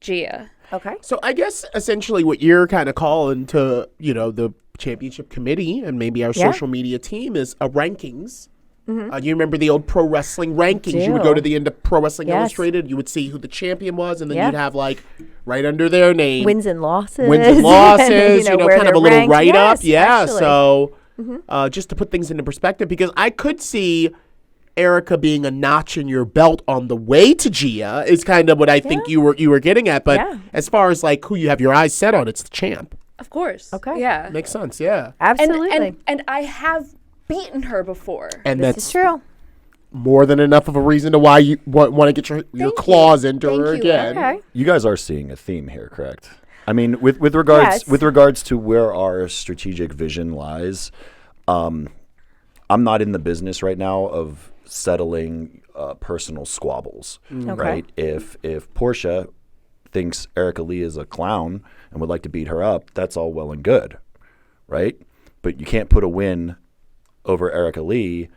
Gia. Okay. So I guess essentially what you're kind of calling to, the championship committee and maybe our social media team is a rankings. Mm-hmm. You remember the old pro wrestling rankings? You would go to the end of Pro Wrestling Illustrated. You would see who the champion was, and then you'd have right under their name wins and losses, kind of a little write up. Yeah. Actually. So just to put things into perspective, because I could see Erica being a notch in your belt on the way to Gia is kind of what I think you were getting at. But as far as who you have your eyes set on, it's the champ. Of course. Okay. Yeah. Makes sense. Yeah. Absolutely. And I have beaten her before. And this that's is true. More than enough of a reason to why you want to get your claws into her again. Okay. You guys are seeing a theme here, correct? I mean, with regards to where our strategic vision lies, I'm not in the business right now of settling personal squabbles, right? If Portia thinks Erica Lee is a clown and would like to beat her up, that's all well and good, right? But you can't put a win over Erica Lee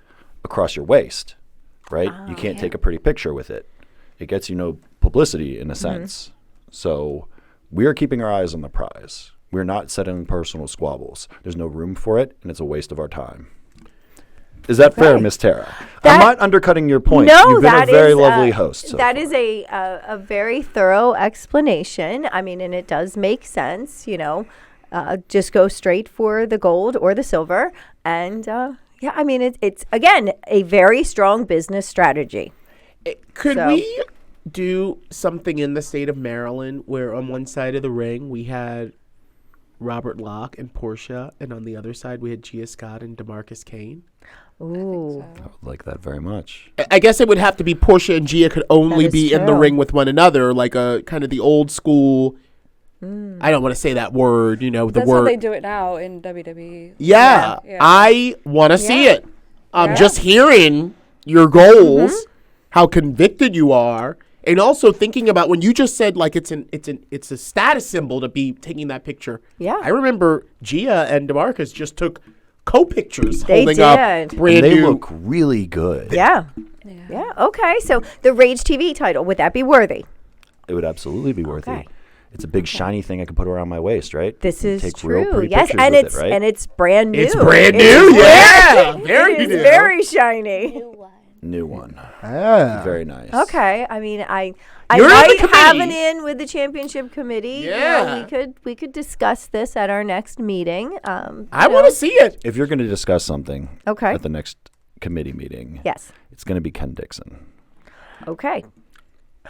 across your waist, right? You can't take a pretty picture with it. It gets you no publicity in a sense. So we're keeping our eyes on the prize. We're not settling personal squabbles. There's no room for it, and it's a waste of our time. Is that fair, Miss Tara? I'm not undercutting your point. No, you've been a very lovely host. That is a very thorough explanation. I mean, and it does make sense. Just go straight for the gold or the silver, and I mean, it's again a very strong business strategy. Could we do something in the state of Maryland where on one side of the ring we had Robert Locke and Portia, and on the other side we had Gia Scott and DeMarcus Kane? Ooh. I would like that very much. I guess it would have to be Portia and Gia could only be in the ring with one another, like a kind of the old school. I don't want to say that word, That's how they do it now in WWE. Yeah. I want to see it. Just hearing your goals, how convicted you are, and also thinking about when you just said it's a status symbol to be taking that picture. Yeah. I remember Gia and DeMarcus just took co-pictures They holding did. up brand They new. look really good. Yeah. Okay. So the Rage TV title, would that be worthy? It would absolutely be worthy. Okay. It's a big shiny thing I can put around my waist, right? This is Take real true. pretty Yes, pictures and with it's it, right? and it's brand new. It's brand new. Yeah. Very It is new. very shiny. New one. Ah. Very nice. Okay. I mean, I You're in the might have committee. an in with the championship committee. Yeah. We could discuss this at our next meeting. I want to see it. If you're going to discuss something Okay. at the next committee meeting, Yes. it's going to be Ken Dixon. Okay.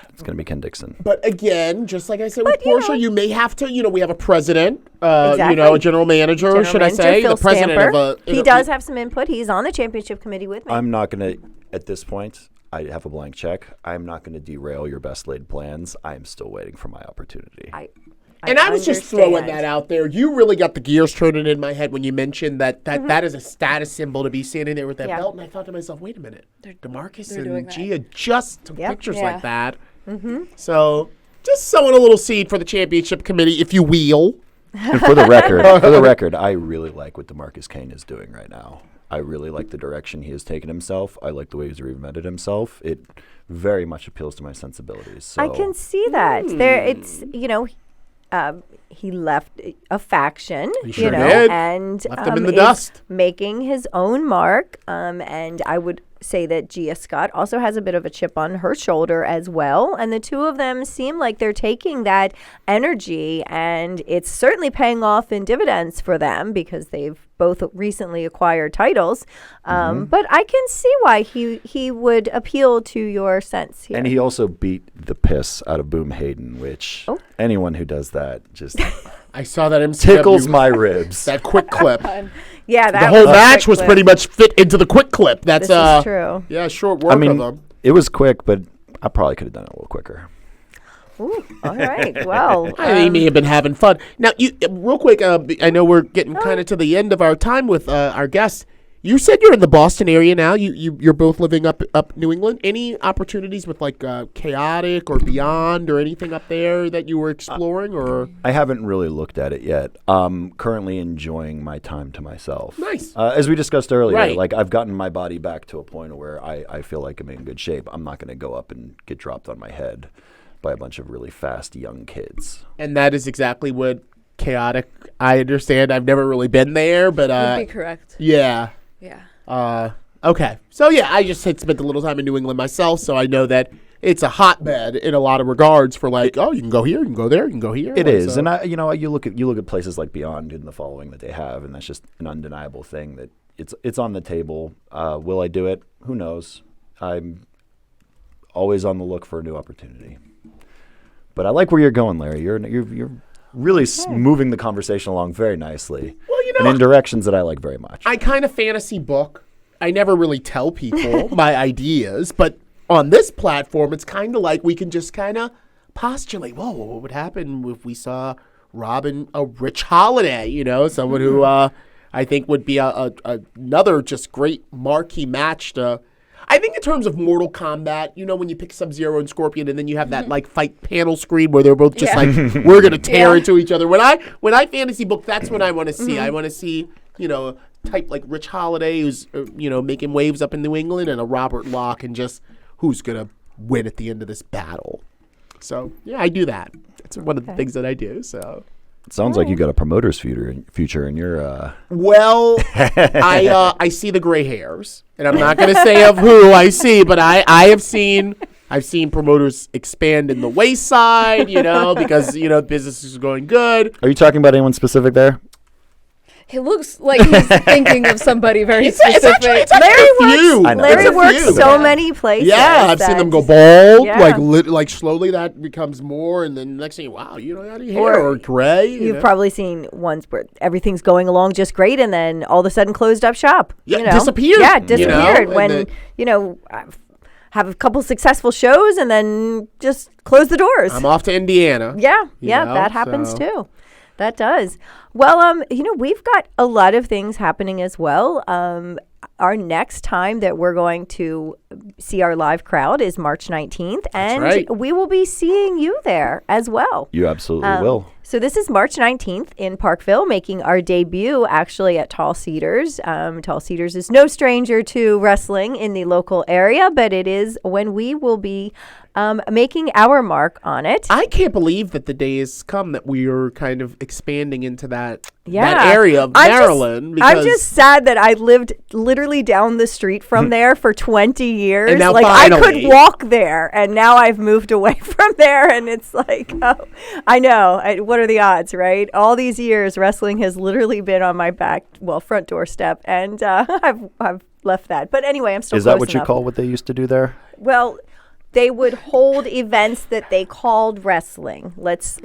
It's going to be Ken Dixon. But again, just like I said with you Portia, know. you may have to, we have a president, Exactly. a general manager, General should manager, I say? Phil The president Stamper. of a. He does have some input. He's on the championship committee with me. I'm not going to, at this point, I have a blank check. I'm not going to derail your best laid plans. I'm still waiting for my opportunity. I was just throwing that out there. You really got the gears turning in my head when you mentioned that that is a status symbol to be standing there with that belt. And I thought to myself, wait a minute. DeMarcus and Gia just took pictures like that. So just sowing a little seed for the championship committee, if you will. And for the record, I really like what DeMarcus Kane is doing right now. I really like the direction he has taken himself. I like the way he's reinvented himself. It very much appeals to my sensibilities. So. I can see that. It's he left a faction, He did. and left him in the dust, making his own mark. And I would say that Gia Scott also has a bit of a chip on her shoulder as well. And the two of them seem like they're taking that energy, and it's certainly paying off in dividends for them because they've both recently acquired titles. But I can see why he would appeal to your sense here. And he also beat the piss out of Boom Hayden, which anyone who does that just I saw that MCW tickles my ribs. That quick clip. Yeah, the whole match was pretty much fit into the quick clip. That's this is true. Yeah, short work of them. It was quick, but I probably could have done it a little quicker. Ooh, all right. Well, I may have been having fun. Now, you real quick. I know we're getting kind of to the end of our time with our guests. You said you're in the Boston area now. You're both living up New England. Any opportunities with like Chaotic or Beyond or anything up there that you were exploring? Or I haven't really looked at it yet. Currently enjoying my time to myself. Nice. As we discussed earlier, Right. like I've gotten my body back to a point where I feel like I'm in good shape. I'm not going to go up and get dropped on my head by a bunch of really fast young kids. And that is exactly what Chaotic. I understand. I've never really been there, but Would be correct. Yeah. Yeah. Okay. So yeah, I just had spent a little time in New England myself, so I know that it's a hotbed in a lot of regards for like, you can go here, you can go there, you can go here. It is, and you look at places like Beyond and the following that they have, and that's just an undeniable thing that it's on the table. Will I do it? Who knows? I'm always on the look for a new opportunity. But I like where you're going, Larry. You're really moving the conversation along very nicely. Well, and in directions that I like very much. I kind of fantasy book. I never really tell people my ideas, but on this platform, it's kind of like we can just kind of postulate, what would happen if we saw Robin a Rich Holiday, someone who I think would be another just great marquee match to. I think in terms of Mortal Kombat, when you pick Sub-Zero and Scorpion and then you have that like fight panel screen where they're both just like, we're going to tear into each other. When I fantasy book, that's what I want to see. I want to see, type like Rich Holiday who's, making waves up in New England and a Robert Locke and just who's going to win at the end of this battle. So, yeah, I do that. That's one of the things that I do, so. It sounds like you got a promoter's future in your. Well, I see the gray hairs, and I'm not going to say of who I see, but I've seen promoters expand in the wayside, because business is going good. Are you talking about anyone specific there? He looks like he's thinking of somebody very specific. Larry works so many places. Yeah, I've seen them go bald. Yeah. Like slowly that becomes more, and then next thing, wow, you don't have any hair or gray. You've probably seen ones where everything's going along just great, and then all of a sudden closed up shop. Yeah, disappeared. Yeah, disappeared when have a couple successful shows and then just close the doors. I'm off to Indiana. Yeah, that happens too. That does. Well, we've got a lot of things happening as well. Our next time that we're going to see our live crowd is March 19th, and we will be seeing you there as well. You absolutely will. So this is March 19th in Parkville, making our debut actually at Tall Cedars. Tall Cedars is no stranger to wrestling in the local area, but it is when we will be making our mark on it. I can't believe that the day has come that we are kind of expanding into that area of Maryland. I'm just sad that I lived literally down the street from there for 20 years. And now I could walk there, and now I've moved away from there, and it's like, I know. What are the odds, right? All these years, wrestling has literally been on my front doorstep, and I've left that. But anyway, I'm still. Is that what you call what they used to do there? Well, they would hold events that they called wrestling. Let's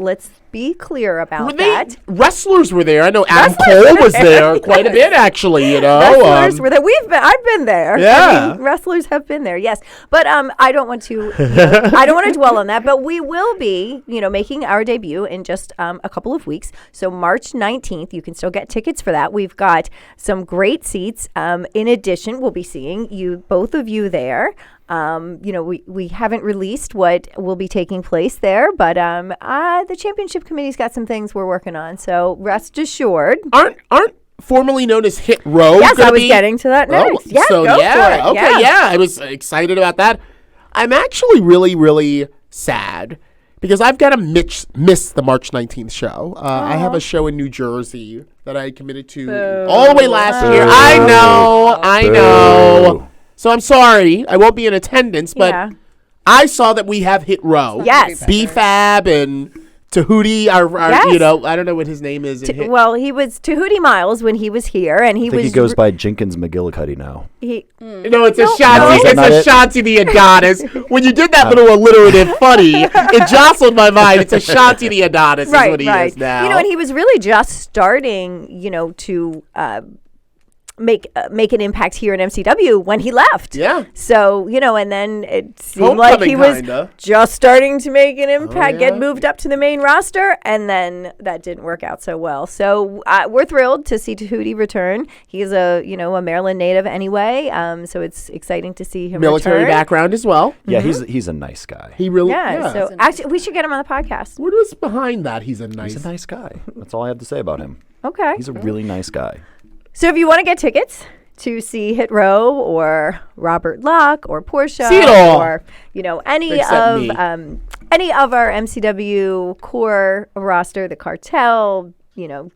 be clear about that. Wrestlers were there. I know Adam Cole was there quite a bit, actually. You know, wrestlers were there. I've been there. Yeah, wrestlers have been there. Yes, but I don't want to. I don't want to dwell on that. But we will be, making our debut in just a couple of weeks. So March 19th, you can still get tickets for that. We've got some great seats. In addition, we'll be seeing both of you there. We haven't released what will be taking place there, but the championship committee's got some things we're working on. So rest assured. Aren't formerly known as Hit Row? Yes, I was getting to that next. Yeah, so go for it. Okay, yeah, I was excited about that. I'm actually really, really sad because I've got to miss the March 19th show. I have a show in New Jersey that I committed to all the way last year. I know. So I'm sorry, I won't be in attendance, but I saw that we have Hit Row. Yes. B-Fab and Tahuti, I don't know what his name is. Well, he was Tahuti Miles when he was here, and I think he goes by Jenkins McGillicuddy now. No, it's Ashanti. It's Ashanti the Adonis. When you did that little alliterative funny, it jostled my mind. It's Ashanti the Adonis is what he is now. And he was really just starting, to make an impact here in MCW when he left. Yeah. So, and then it seemed like he was just starting to make an impact, get moved up to the main roster, and then that didn't work out so well. So we're thrilled to see Tahuti return. He's a Maryland native anyway, so it's exciting to see him military return. background as well. Yeah, he's a nice guy. He really So actually, we should get him on the podcast. What was behind that? He's a nice guy. That's all I have to say about him. Okay. He's a really nice guy. So if you want to get tickets to see Hit Row or Robert Locke or Portia or any of our MCW core roster, the Cartel,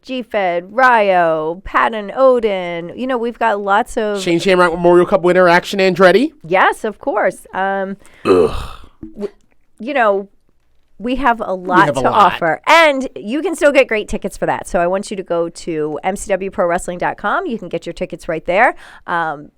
G-Fed, Ryo, Patton, Odin, we've got lots of Shane Shamrock Memorial Cup winner Action Andretti. Yes, of course. We have a lot to offer, and you can still get great tickets for that. So I want you to go to mcwprowrestling.com. You can get your tickets right there.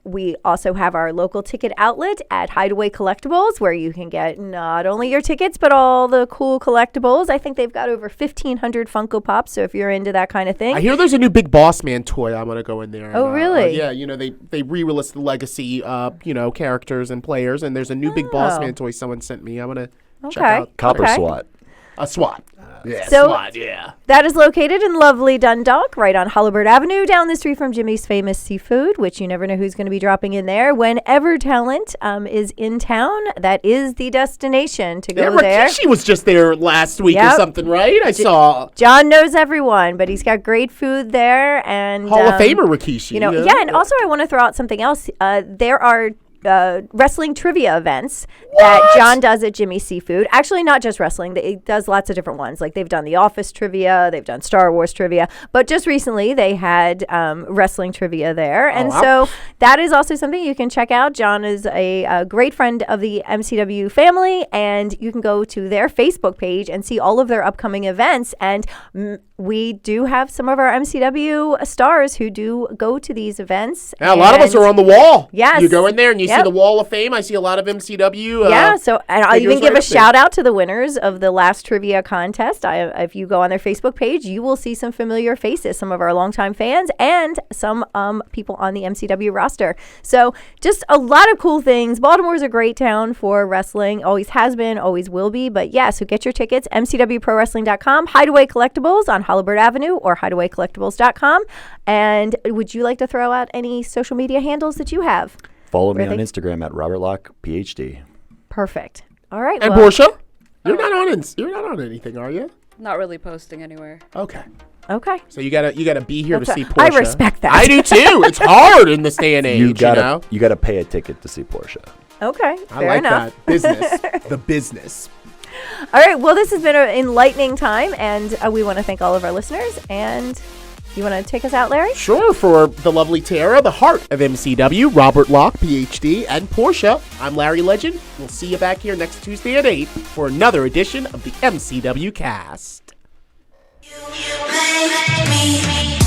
We also have our local ticket outlet at Hideaway Collectibles, where you can get not only your tickets, but all the cool collectibles. I think they've got over 1,500 Funko Pops, so if you're into that kind of thing. I hear there's a new Big Boss Man toy. I'm going to go in there. Oh, really? Yeah, they re-released the Legacy, characters and players, and there's a new Big Boss Man toy someone sent me. I'm going to check out. Copper SWAT. A SWAT. Yeah, so SWAT, yeah. That is located in lovely Dundalk, right on Holabird Avenue, down the street from Jimmy's Famous Seafood, which you never know who's going to be dropping in there. Whenever talent is in town, that is the destination to go there. Rikishi was just there last week or something, right? I saw. John knows everyone, but he's got great food there. And Hall of Famer Rikishi. And also I want to throw out something else. There are wrestling trivia events that John does at Jimmy's Seafood. Actually, not just wrestling. He does lots of different ones. Like they've done The Office trivia, they've done Star Wars trivia, but just recently they had wrestling trivia there. And so that is also something you can check out. John is a great friend of the MCW family, and you can go to their Facebook page and see all of their upcoming events. And we do have some of our MCW stars who do go to these events. Yeah, a lot of us are on the wall. Yes. You go in there and you see the Wall of Fame. I see a lot of MCW. So and I'll even give a shout out to the winners of the last trivia contest. If you go on their Facebook page, you will see some familiar faces, some of our longtime fans, and some people on the MCW roster. So just a lot of cool things. Baltimore's a great town for wrestling. Always has been, always will be. But so get your tickets, mcwprowrestling.com, Hideaway Collectibles on Holabird Avenue, or hideawaycollectibles.com. And would you like to throw out any social media handles that you have? Follow me on Instagram at Robert Locke, PhD. Perfect. All right. And Portia, you're not on anything, are you? Not really posting anywhere. Okay. So you gotta be here to see Portia. I respect that. I do too. It's hard in this day and age. You gotta pay a ticket to see Portia. Okay. Fair enough. That business. The business. All right. Well, this has been an enlightening time, and we want to thank all of our listeners. And you want to take us out, Larry? Sure. For the lovely Tara, the heart of MCW, Robert Locke, PhD, and Portia, I'm Larry Legend. We'll see you back here next Tuesday at 8 for another edition of the MCW Cast. You make me